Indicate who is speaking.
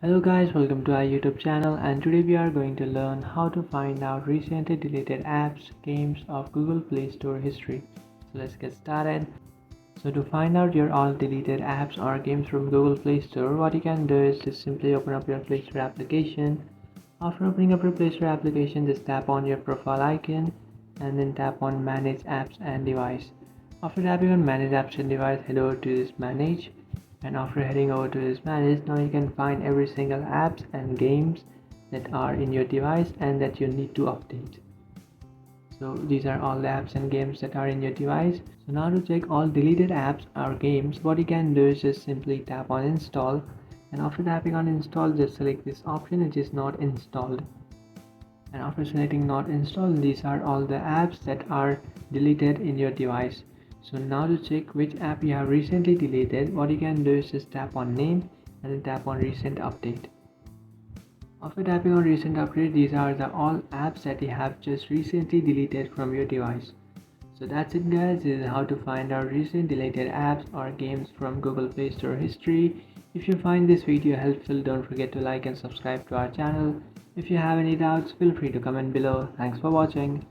Speaker 1: Hello guys, welcome to our YouTube channel, and today we are going to learn how to find out recently deleted apps, games of Google Play Store history. So let's get started. So to find out your all deleted apps or games from Google Play Store, what you can do is just simply open up your Play Store application. After opening up your Play Store application, just tap on your profile icon and then tap on Manage Apps and Device. After tapping on Manage Apps and Device, head over to this Manage, and after heading over to this Manage, now you can find every single apps and games that are in your device and that you need to update. So these are all the apps and games that are in your device. So now to check all deleted apps or games, what you can do is just simply tap on Install, and after tapping on Install, just select this option which is not installed. And after selecting not installed, these are all the apps that are deleted in your device. So now to check which app you have recently deleted, what you can do is just tap on name and then tap on recent update. After tapping on recent update, these are the all apps that you have just recently deleted from your device. So that's it guys, this is how to find out recent deleted apps or games from Google Play Store history. If you find this video helpful, don't forget to like and subscribe to our channel. If you have any doubts, feel free to comment below. Thanks for watching.